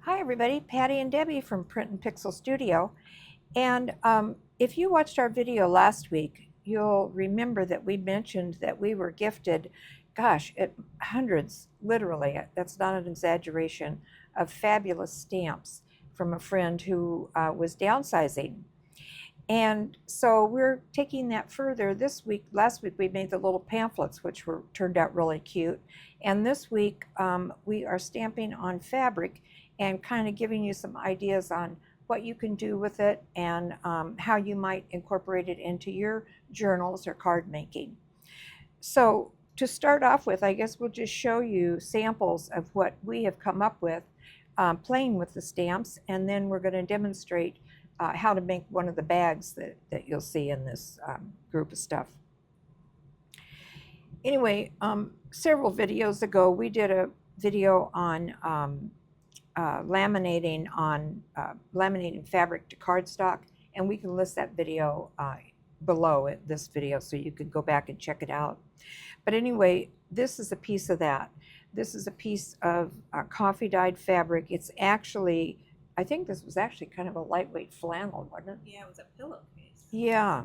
Hi everybody, Patti and Debbie from Print and Pixel Studio. And if you watched our video last week, you'll remember that we mentioned that we were gifted, gosh, hundreds, literally, that's not an exaggeration, of fabulous stamps from a friend who was downsizing. And so we're taking that further this week. Last week we made the little pamphlets, which turned out really cute. And this week we are stamping on fabric and kind of giving you some ideas on what you can do with it and how you might incorporate it into your journals or card making. So to start off with, I guess we'll just show you samples of what we have come up with playing with the stamps, and then we're going to demonstrate how to make one of the bags that you'll see in this group of stuff. Anyway, several videos ago we did a video on laminating fabric to cardstock, and we can list that video below this video so you can go back and check it out. But anyway, this is a piece of that. This is a piece of coffee dyed fabric. It's actually, I think this was actually kind of a lightweight flannel, wasn't it? Yeah, it was a pillowcase. Yeah.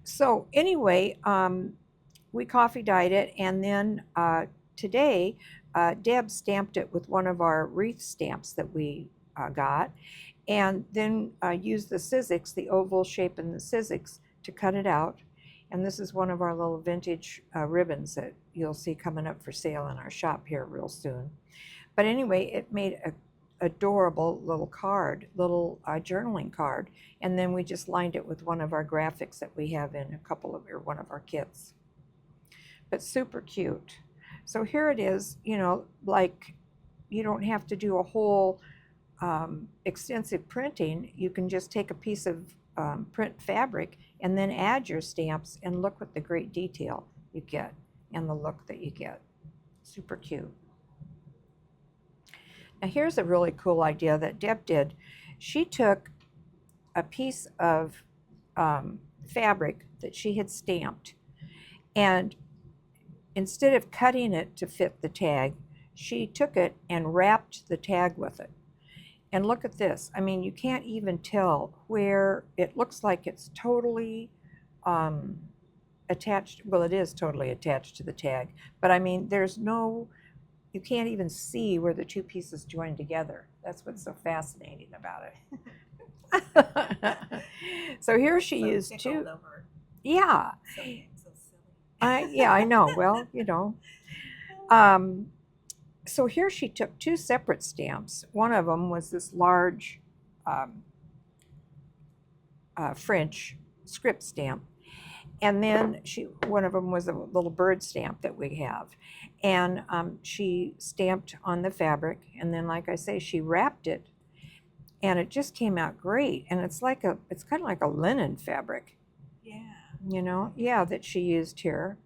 So anyway, we coffee dyed it, and then today Deb stamped it with one of our wreath stamps that we got, and then used the Sizzix, the oval shape in the Sizzix, to cut it out. And this is one of our little vintage ribbons that you'll see coming up for sale in our shop here real soon. But anyway, it made a adorable little card, little journaling card, and then we just lined it with one of our graphics that we have in one of our kits. But super cute. So here it is, you know, like you don't have to do a whole extensive printing. You can just take a piece of print fabric and then add your stamps, and look what the great detail you get and the look that you get. Super cute. Now here's a really cool idea that Deb did. She took a piece of fabric that she had stamped, and instead of cutting it to fit the tag, she took it and wrapped the tag with it. And look at this. I mean, you can't even tell where it looks like it's totally attached. Well, it is totally attached to the tag, but I mean, you can't even see where the two pieces join together. That's what's so fascinating about it. So here she used two. Yeah. So silly. Yeah, I know. Well, you know. So here she took two separate stamps. One of them was this large French script stamp, and then one of them was a little bird stamp that we have, and she stamped on the fabric, and then, like I say, she wrapped it, and it just came out great. And it's kind of like a linen fabric. Yeah. You know, yeah, that she used here.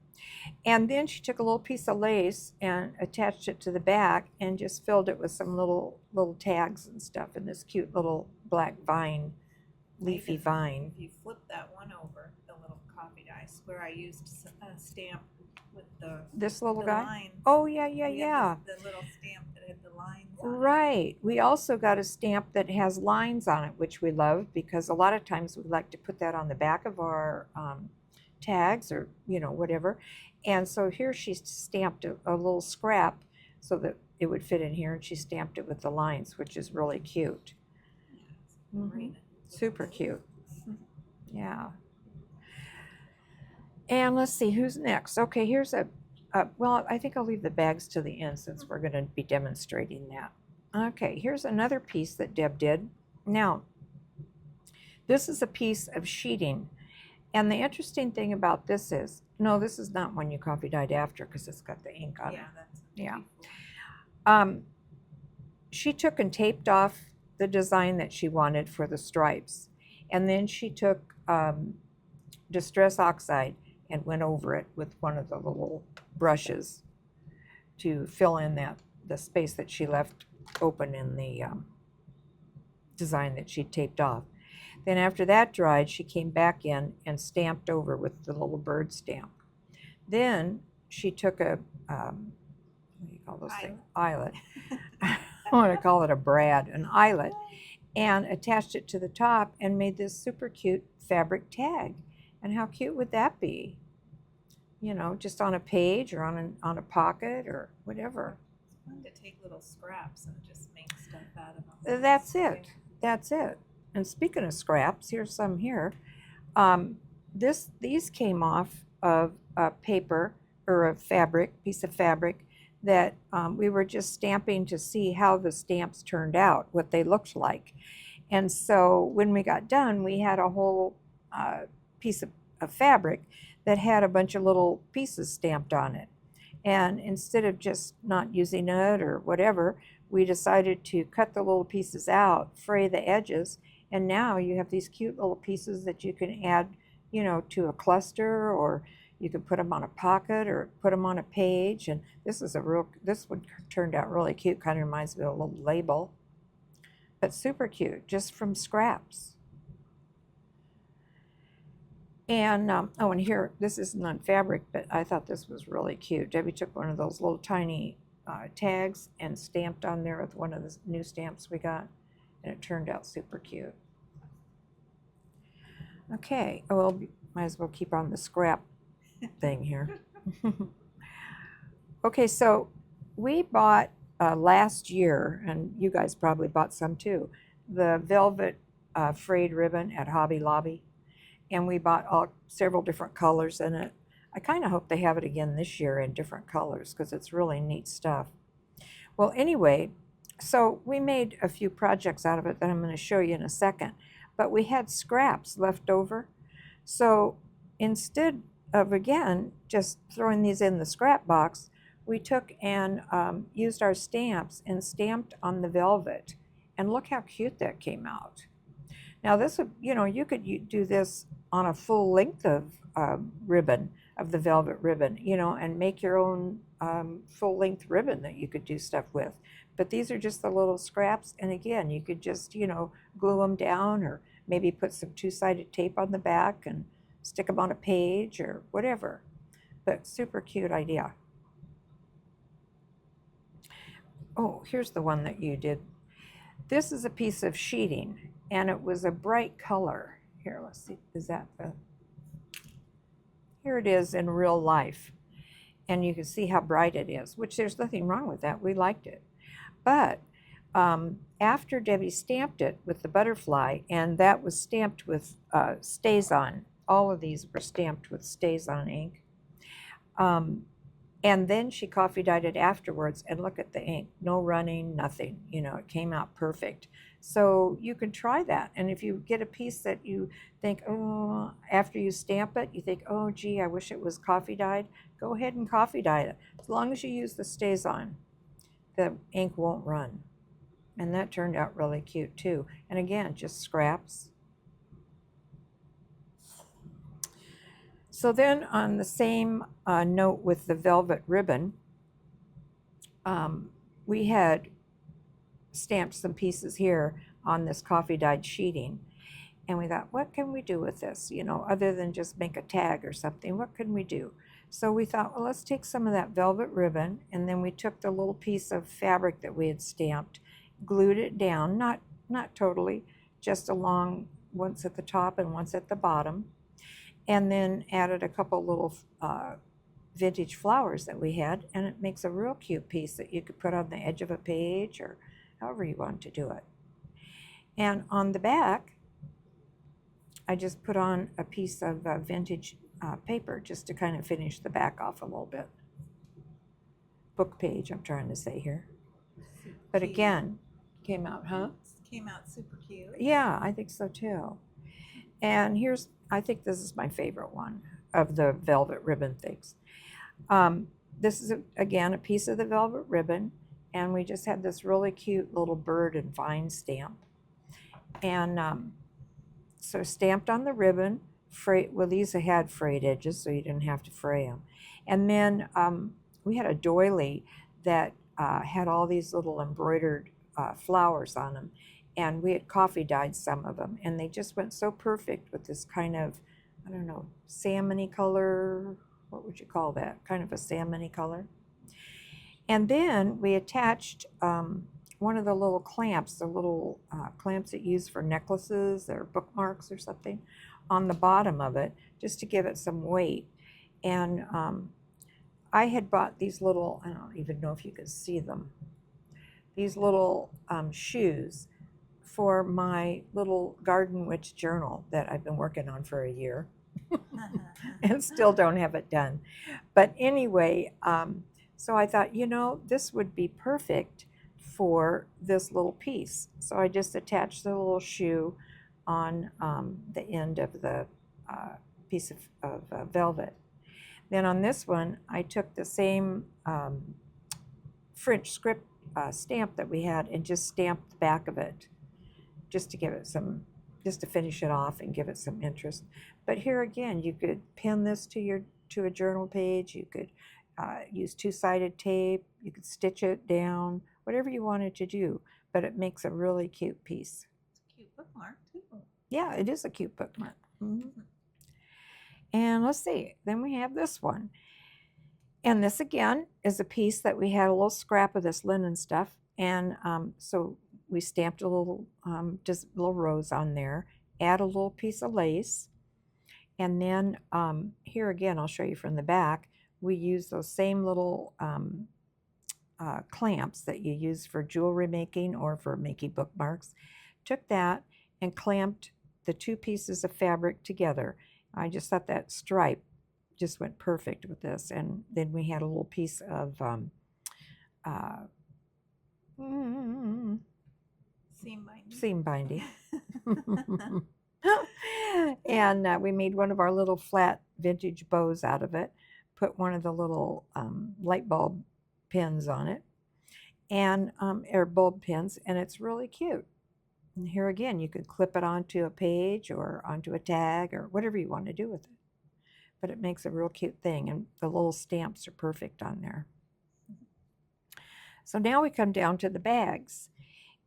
And then she took a little piece of lace and attached it to the back and just filled it with some little tags and stuff in this cute little black vine, leafy vine. If you flip that one over, the little coffee dye, where I used a stamp with this little guy? lines. Oh, yeah. The little stamp that had the lines on it. Right. We also got a stamp that has lines on it, which we love, because a lot of times we like to put that on the back of our tags, or, you know, whatever. And so here she stamped a little scrap so that it would fit in here, and she stamped it with the lines, which is really cute. Yeah, it's Super cute. Yeah. And let's see, who's next? Okay, here's well, I think I'll leave the bags to the end since we're going to be demonstrating that. Okay, here's another piece that Deb did. Now, this is a piece of sheeting. And the interesting thing about this is, no, this is not one you coffee dyed after, because it's got the ink on it. Yeah. She took and taped off the design that she wanted for the stripes. And then she took Distress Oxide and went over it with one of the little brushes to fill in the space that she left open in the design that she taped off. Then after that dried, she came back in and stamped over with the little bird stamp. Then she took a, what do you call those things? Eyelet. want to call it a brad, an eyelet, and attached it to the top and made this super cute fabric tag. And how cute would that be? You know, just on a page or on a pocket or whatever. It's fun to take little scraps and just make stuff out of them. That's it. That's it. And speaking of scraps, here's some here. These came off of a paper or a piece of fabric that we were just stamping to see how the stamps turned out, what they looked like. And so when we got done, we had a whole piece of fabric that had a bunch of little pieces stamped on it. And instead of just not using it or whatever, we decided to cut the little pieces out, fray the edges, and now you have these cute little pieces that you can add, you know, to a cluster, or you can put them on a pocket or put them on a page. And this one turned out really cute, kind of reminds me of a little label, but super cute, just from scraps. And oh, and here, this isn't on fabric, but I thought this was really cute. Debbie took one of those little tiny tags and stamped on there with one of the new stamps we got, and it turned out super cute. Okay, well, might as well keep on the scrap thing here. Okay, so we bought last year, and you guys probably bought some too, the velvet frayed ribbon at Hobby Lobby. And we bought several different colors in it. I kind of hope they have it again this year in different colors because it's really neat stuff. Well, anyway, so we made a few projects out of it that I'm going to show you in a second. But we had scraps left over. So instead of, again, just throwing these in the scrap box, we took and used our stamps and stamped on the velvet. And look how cute that came out. Now this would, you know, you could do this on a full length of ribbon, of the velvet ribbon, you know, and make your own full length ribbon that you could do stuff with. But these are just the little scraps, and again, you could just, you know, glue them down, or maybe put some two-sided tape on the back and stick them on a page or whatever. But super cute idea. Oh, here's the one that you did. This is a piece of sheeting, and it was a bright color. Here, let's see, is that the, here it is in real life. And you can see how bright it is, which there's nothing wrong with that. We liked it. But after Debbie stamped it with the butterfly, and that was stamped with Stazon, all of these were stamped with Stazon ink. And then she coffee dyed it afterwards, and look at the ink, no running, nothing, you know, it came out perfect. So you can try that. And if you get a piece that you think, oh, after you stamp it, you think, oh, gee, I wish it was coffee dyed, go ahead and coffee dye it. As long as you use the Stazon, the ink won't run. And that turned out really cute too. And again, just scraps. So then on the same note with the velvet ribbon, we had stamped some pieces here on this coffee dyed sheeting. And we thought, what can we do with this? You know, other than just make a tag or something, what can we do? So we thought, well, let's take some of that velvet ribbon, and then we took the little piece of fabric that we had stamped, glued it down, not totally, just along once at the top and once at the bottom, and then added a couple little vintage flowers that we had, and it makes a real cute piece that you could put on the edge of a page or however you want to do it. And on the back, I just put on a piece of vintage paper just to kind of finish the back off a little bit. Book page, I'm trying to say here. But again, came out, huh? Came out super cute. Yeah, I think so too. And here's, I think this is my favorite one of the velvet ribbon things. This is, again, a piece of the velvet ribbon, and we just had this really cute little bird and vine stamp. And so stamped on the ribbon, well, these had frayed edges, so you didn't have to fray them. And then we had a doily that had all these little embroidered flowers on them, and we had coffee dyed some of them, and they just went so perfect with this kind of, I don't know, salmony color. What would you call that? Kind of a salmony color. And then we attached one of the little clamps, the little clamps that you use for necklaces or bookmarks or something, on the bottom of it, just to give it some weight. And I had bought these little, I don't even know if you can see them, these little shoes for my little Garden Witch journal that I've been working on for a year and still don't have it done. But anyway, so I thought, this would be perfect for this little piece. So I just attached the little shoe on the end of the piece of velvet. Then on this one, I took the same French script stamp that we had and just stamped the back of it, just to give it just to finish it off and give it some interest. But here again, you could pin this to a journal page. You could use two-sided tape. You could stitch it down, whatever you wanted to do. But it makes a really cute piece. It's a cute bookmark too. Yeah, it is a cute bookmark. Mm-hmm. And let's see, then we have this one. And this again is a piece that we had a little scrap of this linen stuff. And so we stamped a little, just little rose on there, add a little piece of lace. And then here again, I'll show you from the back, we use those same little clamps that you use for jewelry making or for making bookmarks. Took that and clamped the two pieces of fabric together. I just thought that stripe just went perfect with this. And then we had a little piece of seam binding. And we made one of our little flat vintage bows out of it, put one of the little light bulb pins on it, and or bulb pins, and it's really cute. And here again, you could clip it onto a page or onto a tag or whatever you want to do with it. But it makes a real cute thing, and the little stamps are perfect on there. So now we come down to the bags.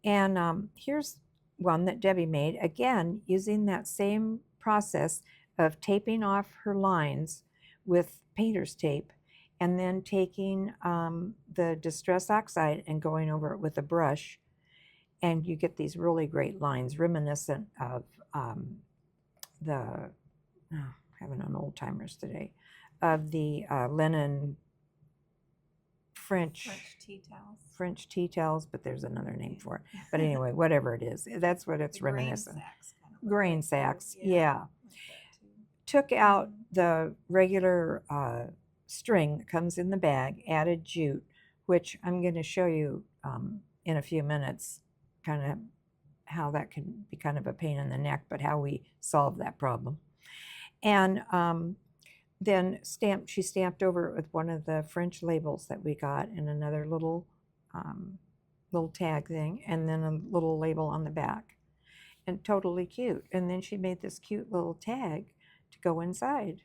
And here's one that Debbie made, again, using that same process of taping off her lines with painter's tape and then taking the Distress Oxide and going over it with a brush. And you get these really great lines reminiscent of having an old timers today, of the linen French tea towels, but there's another name for it. But anyway, whatever it is, that's what it's reminiscent. Grain sacks, yeah. Took out the regular string that comes in the bag, added jute, which I'm going to show you in a few minutes, kind of how that can be kind of a pain in the neck, but how we solve that problem. And then she stamped over it with one of the French labels that we got and another little tag thing, and then a little label on the back. And totally cute. And then she made this cute little tag to go inside.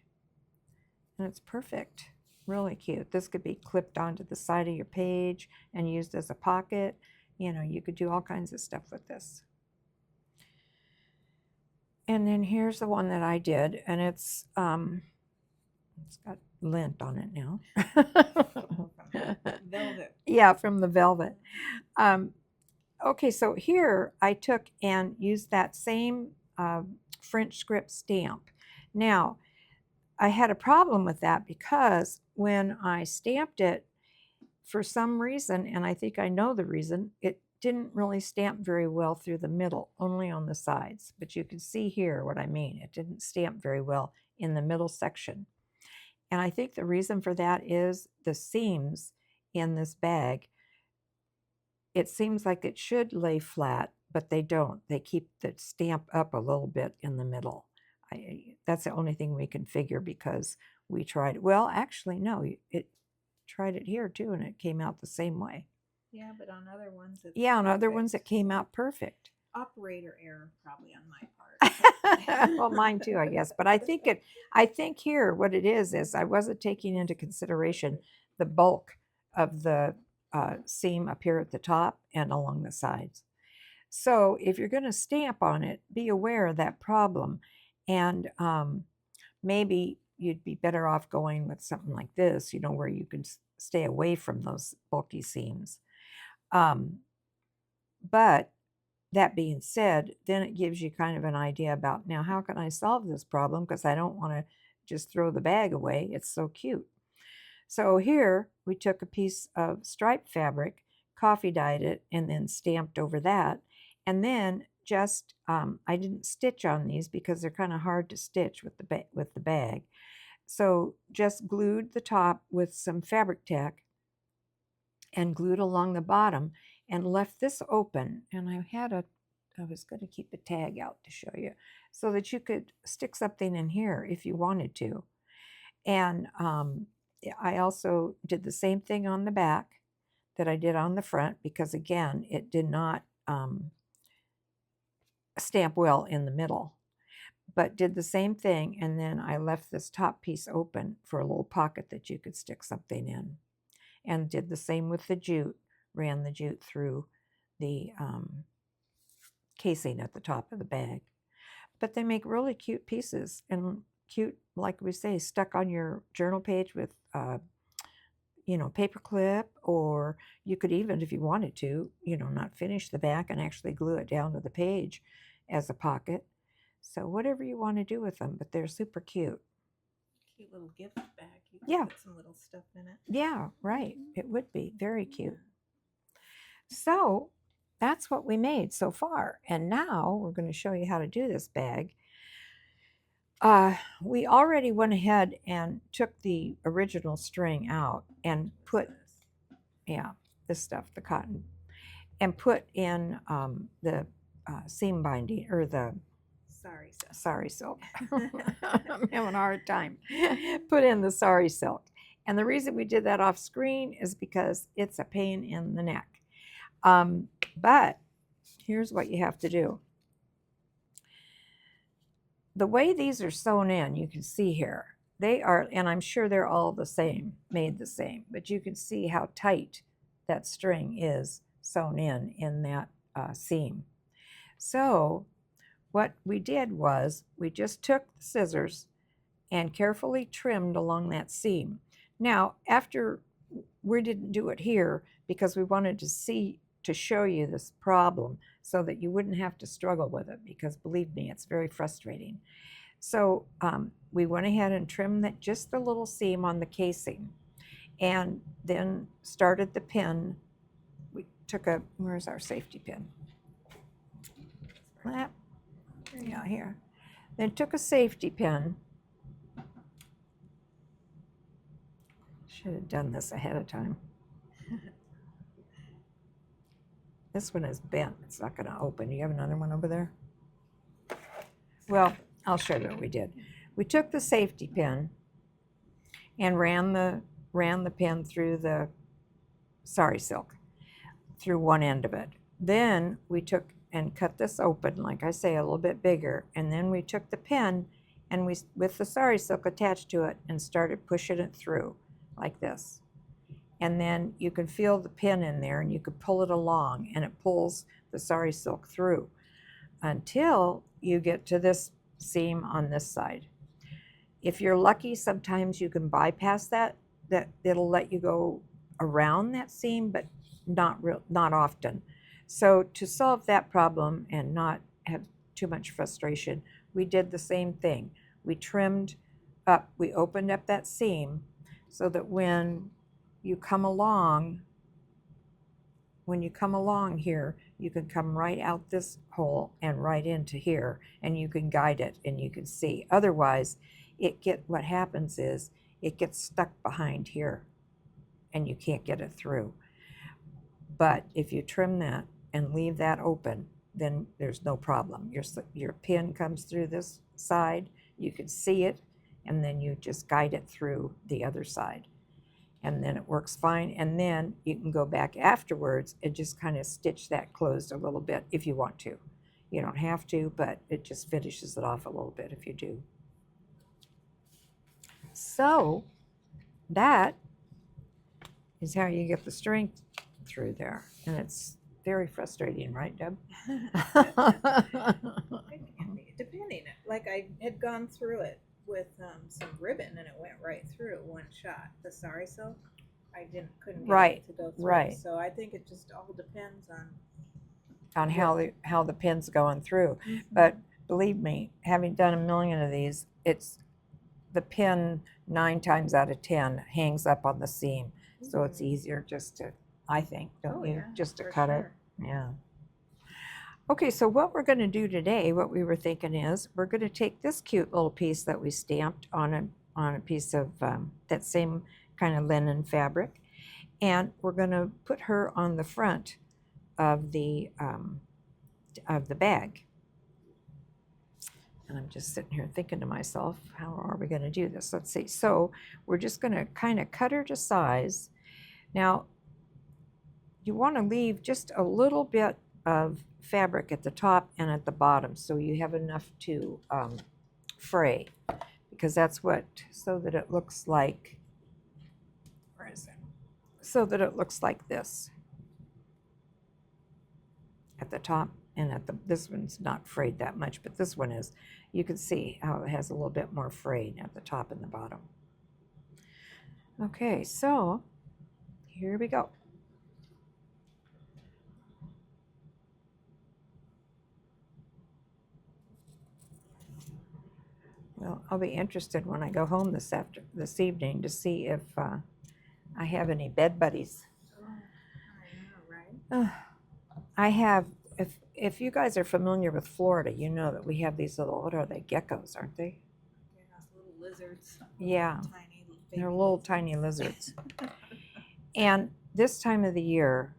And it's perfect. Really cute. This could be clipped onto the side of your page and used as a pocket. You could do all kinds of stuff with this. And then here's the one that I did, and it's got lint on it now. Velvet. Yeah, from the velvet. Okay, so here I took and used that same French script stamp. Now, I had a problem with that because when I stamped it, for some reason, and I think I know the reason, it didn't really stamp very well through the middle, only on the sides. But you can see here what I mean. It didn't stamp very well in the middle section. And I think the reason for that is the seams in this bag. It seems like it should lay flat, but they don't. They keep the stamp up a little bit in the middle. That's the only thing we can figure because we tried. Well, actually, no. It tried it here too, and it came out the same way. Yeah, but on other ones, it's on other ones it came out perfect. Operator error, probably on my part. Well, mine too, I guess. But I think here what it is I wasn't taking into consideration the bulk of the seam up here at the top and along the sides. So if you're going to stamp on it, be aware of that problem, and maybe you'd be better off going with something like this, where you can stay away from those bulky seams. But that being said, then it gives you kind of an idea about, now how can I solve this problem, because I don't want to just throw the bag away. It's so cute. So here we took a piece of striped fabric, coffee dyed it, and then stamped over that. And then just, I didn't stitch on these because they're kind of hard to stitch with the bag. So just glued the top with some Fabri-Tac and glued along the bottom and left this open. And I was going to keep a tag out to show you so that you could stick something in here if you wanted to. And I also did the same thing on the back that I did on the front, because again, it did not stamp well in the middle, but did the same thing. And then I left this top piece open for a little pocket that you could stick something in, and did the same with the jute, ran the jute through the casing at the top of the bag. But they make really cute pieces, and cute, like we say, stuck on your journal page with paper clip, or you could even, if you wanted to, not finish the back and actually glue it down to the page as a pocket. So whatever you want to do with them, but they're super cute. Cute little gift bag. You can Yeah. put some little stuff in it. Yeah, right. It would be very cute. So that's what we made so far. And now we're going to show you how to do this bag. We already went ahead and took the original string out and put, this stuff, the cotton, and put in the seam binding, or the sari silk. I'm having a hard time. Put in the sari silk. And the reason we did that off screen is because it's a pain in the neck. But here's what you have to do. The way these are sewn in, you can see here, they are, and I'm sure they're all the same, made the same, but you can see how tight that string is sewn in that seam. So what we did was we just took the scissors and carefully trimmed along that seam. Now, after, we didn't do it here because we wanted to show you this problem so that you wouldn't have to struggle with it, because believe me, it's very frustrating. So we went ahead and trimmed just the little seam on the casing, and then started the pin. We took where's our safety pin? Yeah, here. Then took a safety pin. Should have done this ahead of time. This one is bent. It's not going to open. You have another one over there? Well, I'll show you what we did. We took the safety pin and ran the pin through the sari silk, through one end of it. Then we took and cut this open, like I say, a little bit bigger, and then we took the pin and we, with the sari silk attached to it, and started pushing it through like this. And then you can feel the pin in there, and you could pull it along, and it pulls the sari silk through until you get to this seam on this side. If you're lucky, sometimes you can bypass that it'll let you go around that seam, but not often. So to solve that problem and not have too much frustration, we did the same thing. We trimmed up, we opened up that seam so that when you come along here, you can come right out this hole and right into here, and you can guide it and you can see. Otherwise, what happens is it gets stuck behind here and you can't get it through. But if you trim that and leave that open, then there's no problem. Your pin comes through this side, you can see it, and then you just guide it through the other side. And then it works fine. And then you can go back afterwards and just kind of stitch that closed a little bit if you want to. You don't have to, but it just finishes it off a little bit if you do. So that is how you get the string through there. And it's very frustrating, right, Deb? Depending, like I had gone through it with some ribbon and it went right through one shot. The sari silk, I couldn't get it to go through. Right. So I think it just all depends on on how the pin's going through. Mm-hmm. But believe me, having done a million of these, it's the pin 9 times out of 10 hangs up on the seam, so it's easier just to, I think, don't you, just to cut it. Yeah. Okay, so what we're going to do today, what we were thinking is, we're going to take this cute little piece that we stamped on a piece of that same kind of linen fabric, and we're going to put her on the front of the bag. And I'm just sitting here thinking to myself, how are we going to do this? Let's see. So we're just going to kind of cut her to size. Now, you want to leave just a little bit of fabric at the top and at the bottom so you have enough to fray, because that's what, so that it looks like, where is it? So that it looks like this at the top. And at this one's not frayed that much, but this one is. You can see how it has a little bit more frayed at the top and the bottom. Okay, so here we go. Well, I'll be interested when I go home this evening to see if I have any bed buddies. Oh, I know, right? I have. If you guys are familiar with Florida, you know that we have these little, what are they, geckos, aren't they? Yeah, little lizards. Yeah, Tiny, they're little tiny lizards. And this time of the year,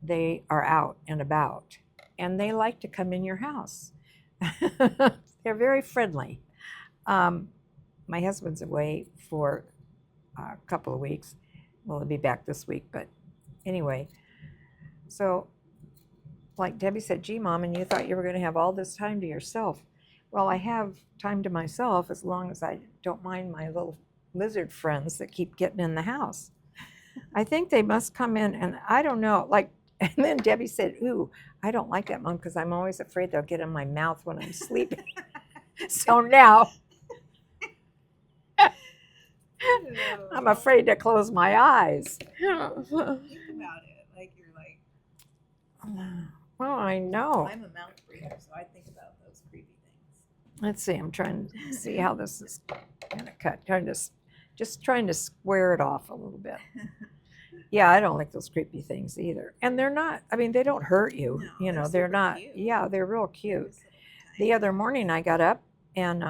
they are out and about, and they like to come in your house. They're very friendly. My husband's away for a couple of weeks. Well, he'll be back this week, but anyway, so like Debbie said, gee, Mom, and you thought you were going to have all this time to yourself. Well, I have time to myself as long as I don't mind my little lizard friends that keep getting in the house. I think they must come in, and I don't know, like, and then Debbie said, ooh, I don't like that, Mom, because I'm always afraid they'll get in my mouth when I'm sleeping. So now I'm afraid to close my eyes. Think about it, like you're like. Well, I know. I'm a mouth breather, so I think about those creepy things. Let's see. I'm trying to see how this is going to cut. Just trying to square it off a little bit. Yeah, I don't like those creepy things either. And they're not. I mean, they don't hurt you. No, you know, they're they're not. cute. Yeah, they're real cute. The other morning, I got up and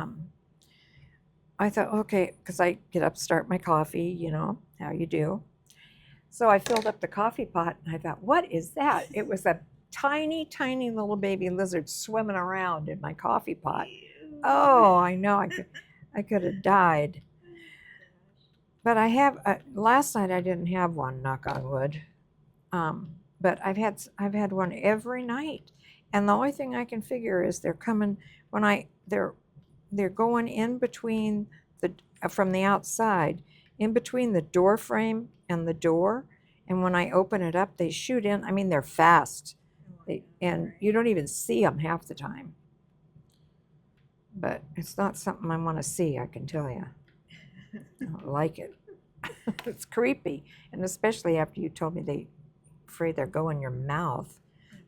I thought, okay, because I get up, start my coffee. You know how you do. So I filled up the coffee pot, and I thought, what is that? It was a tiny, tiny little baby lizard swimming around in my coffee pot. Oh, I know. I could have died. But I have, last night I didn't have one, knock on wood. But I've had one every night. And the only thing I can figure is they're coming, they're going in between from the outside, in between the door frame and the door. And when I open it up, they shoot in. I mean, they're fast. And you don't even see them half the time. But it's not something I want to see, I can tell you. I don't like it. It's creepy. And especially after you told me they're afraid they're going in your mouth.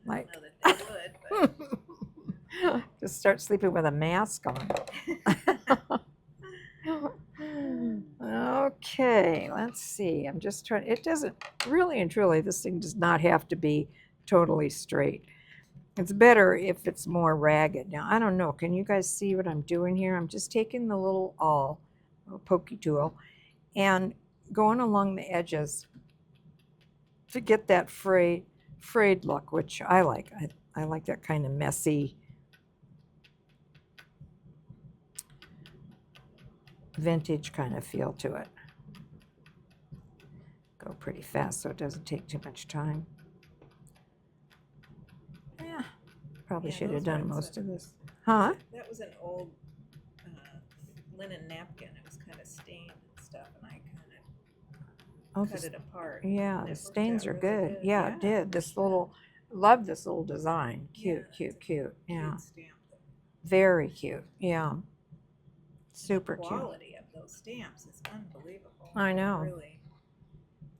Like, I know that they would, but just start sleeping with a mask on. Okay, let's see. I'm just trying. It doesn't really and truly, this thing does not have to be totally straight. It's better if it's more ragged. Now, I don't know. Can you guys see what I'm doing here? I'm just taking the little pokey tool and going along the edges to get that frayed look, which I like. I like that kind of messy, vintage kind of feel to it. Go pretty fast so it doesn't take too much time. Yeah, probably should have done most of this. Huh? that was an old linen napkin. It was kind of stained and stuff, and I kind of cut it apart. Yeah, and the it worked stains out are really good. Yeah, it did. Love this little design. Cute, Yeah, cute, cute. Yeah, Cute stamp. very cute. Yeah, super The cute. quality of those stamps is unbelievable. I know. Really,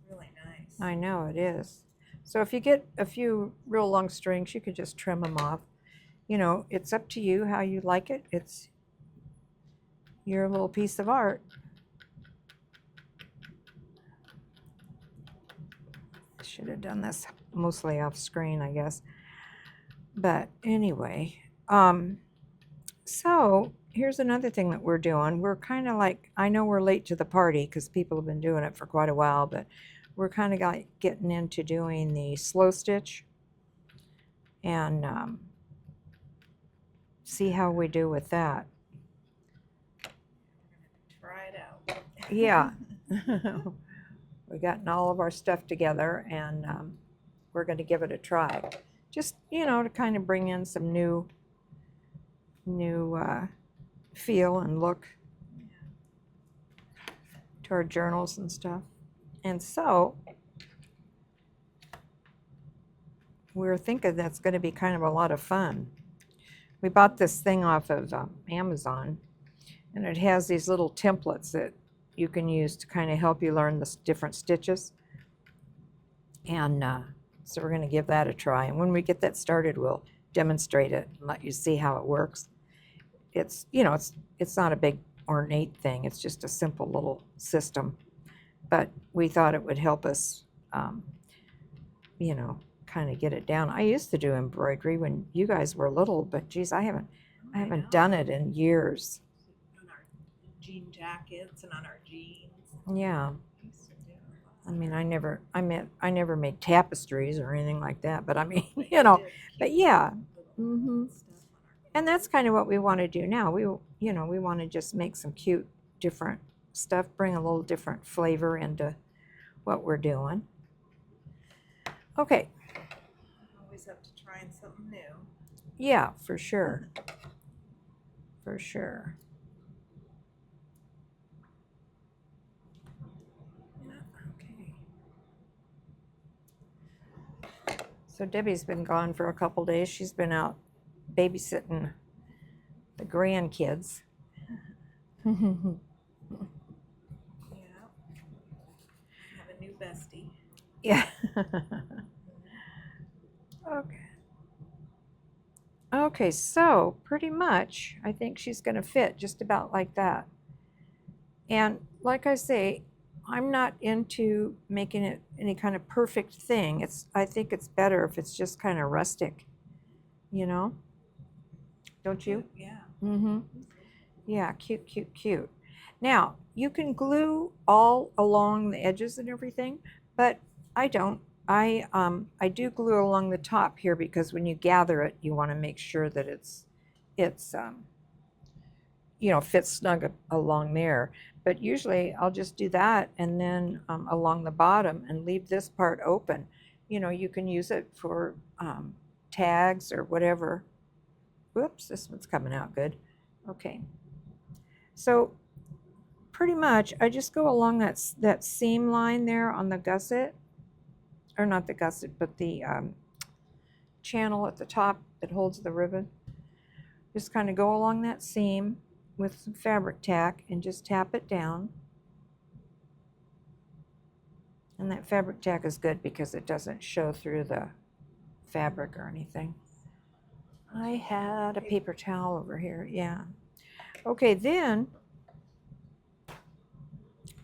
really nice. I know it is. So if you get a few real long strings, you could just trim them off. You know, it's up to you how you like it. It's your little piece of art. I should have done this mostly off screen, I guess. But anyway, so here's another thing that we're doing. We're kind of like, I know we're late to the party because people have been doing it for quite a while, but we're kind of like getting into doing the slow stitch and see how we do with that. Try it out. Yeah. We gotten all of our stuff together and we're going to give it a try. Just, you know, to kind of bring in some new feel and look to our journals and stuff. And so we're thinking that's going to be kind of a lot of fun. We bought this thing off of Amazon, and it has these little templates that you can use to kind of help you learn the different stitches. And so we're going to give that a try. And when we get that started, we'll demonstrate it and let you see how it works. It's, you know, it's not a big ornate thing. It's just a simple little system. But we thought it would help us, you know, kind of get it down. I used to do embroidery when you guys were little, but geez, I haven't done it in years. On our jean jackets and on our jeans. Yeah. We used to do it. I mean, I never made tapestries or anything like that, but I mean, you know, but yeah. Mm-hmm. And that's kind of what we want to do now. We want to just make some cute, different stuff, bring a little different flavor into what we're doing. Okay. Always up to trying something new. Yeah, for sure. For sure. Okay. So Debbie's been gone for a couple days. She's been out babysitting the grandkids. Yeah. I have a new bestie. Yeah. Okay. Okay, so pretty much I think she's going to fit just about like that. And like I say, I'm not into making it any kind of perfect thing. I think it's better if it's just kind of rustic, you know? Don't you? Yeah. Mm-hmm. Yeah, cute, cute, cute. Now, you can glue all along the edges and everything, but I don't. I do glue along the top here because when you gather it, you want to make sure that it's you know, fits snug along there. But usually I'll just do that and then along the bottom and leave this part open. You know, you can use it for tags or whatever. Whoops, this one's coming out good. Okay. So pretty much I just go along that seam line there on the gusset, or not the gusset, but the channel at the top that holds the ribbon. Just kind of go along that seam with some Fabri-Tac and just tap it down. And that Fabri-Tac is good because it doesn't show through the fabric or anything. I had a paper towel over here, yeah. Okay, then,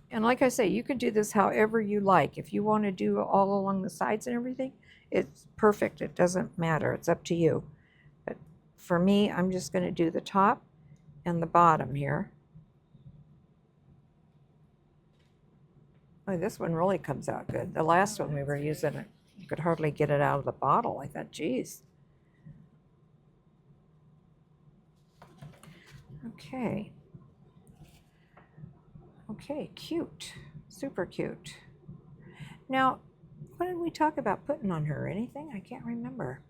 and like I say, you can do this however you like. If you want to do all along the sides and everything, it's perfect. It doesn't matter. It's up to you. But for me, I'm just going to do the top and the bottom here. Oh, this one really comes out good. The last one we were using, you could hardly get it out of the bottle. I thought, geez. Okay. Okay, cute. Super cute. Now, what did we talk about putting on her? Anything? I can't remember.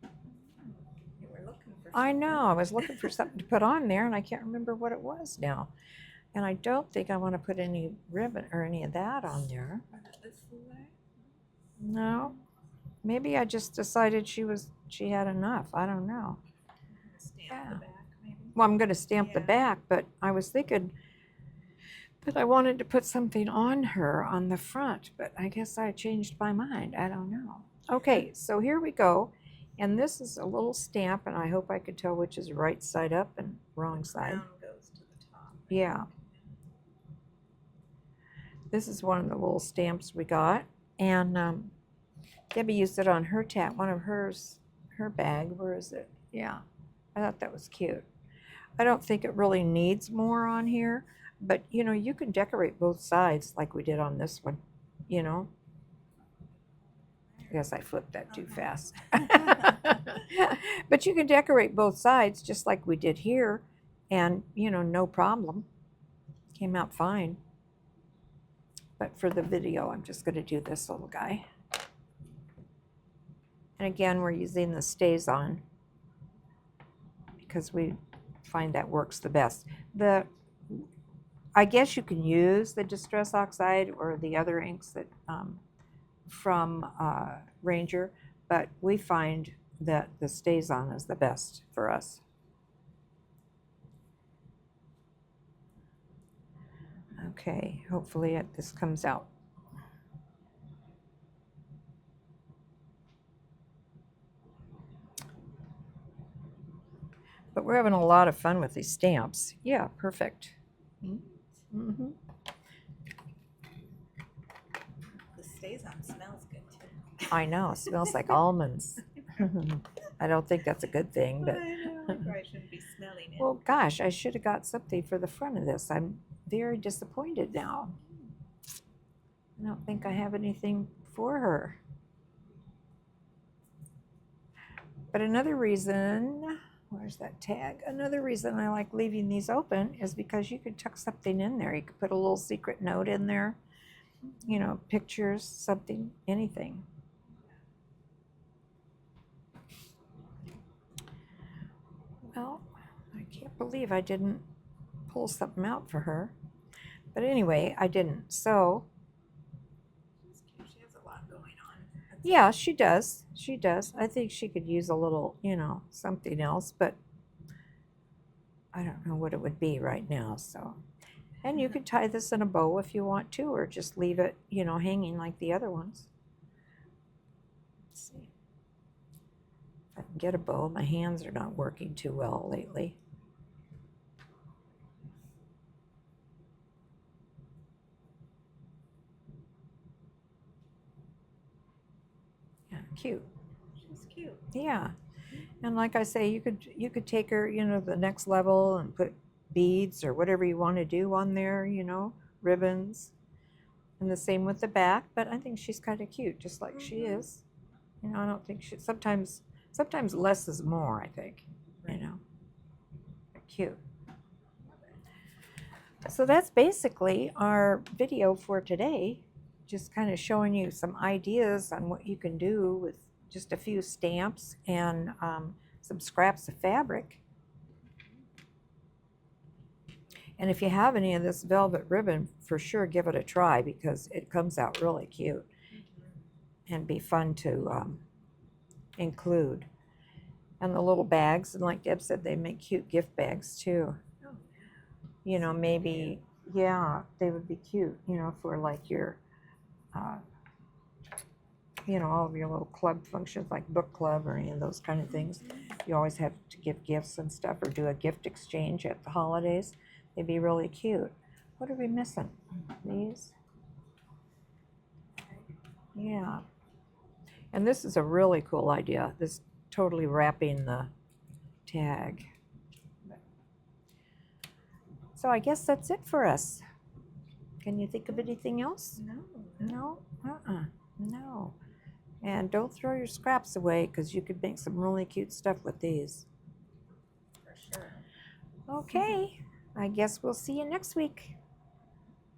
You were looking for I know. I was looking for something to put on there, and I can't remember what it was now. And I don't think I want to put any ribbon or any of that on there. No. Maybe I just decided she had enough. I don't know. Stamp the back, maybe. Well, I'm going to stamp the Yeah. back, but I was thinking But I wanted to put something on her on the front, but I guess I changed my mind. I don't know. Okay, so here we go. And this is a little stamp, and I hope I could tell which is right side up and wrong side. Brown goes to the top. Yeah. This is one of the little stamps we got. And Debbie used it on her one of hers, her bag. Where is it? Yeah. I thought that was cute. I don't think it really needs more on here, but you know, you can decorate both sides like we did on this one, you know. I guess I flipped that too fast. But you can decorate both sides just like we did here, and you know, no problem. Came out fine. But for the video, I'm just going to do this little guy. And again, we're using the Stazon because we find that works the best. I guess you can use the Distress Oxide or the other inks that from Ranger, but we find that the Stazon is the best for us. Okay, hopefully this comes out. But we're having a lot of fun with these stamps. Yeah, perfect. Mm-hmm. The Stazon smells good too. I know, it smells like almonds. I don't think that's a good thing, but I know, I probably shouldn't be smelling it. well, gosh, I should have got something for the front of this. I'm very disappointed now. I don't think I have anything for her. But another reason, where's that tag? Another reason I like leaving these open is because you could tuck something in there. You could put a little secret note in there, you know, pictures, something, anything. Well, I can't believe I didn't pull something out for her. But anyway, I didn't. So, She has a lot going on. yeah, she does. She does. I think she could use a little, you know, something else, but I don't know what it would be right now. So, and you could tie this in a bow if you want to, or just leave it, you know, hanging like the other ones. Let's see. If I can get a bow. My hands are not working too well lately. Yeah, cute. She's cute. Yeah. And like I say, you could take her, you know, the next level and put beads or whatever you want to do on there, you know, ribbons. And the same with the back, but I think she's kind of cute, just like she is. You know, I don't think sometimes less is more, I think, you know. Cute. So that's basically our video for today, just kind of showing you some ideas on what you can do with just a few stamps and some scraps of fabric. And if you have any of this velvet ribbon, for sure give it a try because it comes out really cute and be fun to include. And the little bags, and like Deb said, they make cute gift bags too. You know, maybe, yeah, they would be cute, you know, for like your, you know, all of your little club functions like book club or any of those kind of things. You always have to give gifts and stuff or do a gift exchange at the holidays. They'd be really cute. What are we missing? These? Yeah. And this is a really cool idea. This totally wrapping the tag. So I guess that's it for us. Can you think of anything else? No. No? No. And don't throw your scraps away because you could make some really cute stuff with these. For sure. Okay. I guess we'll see you next week.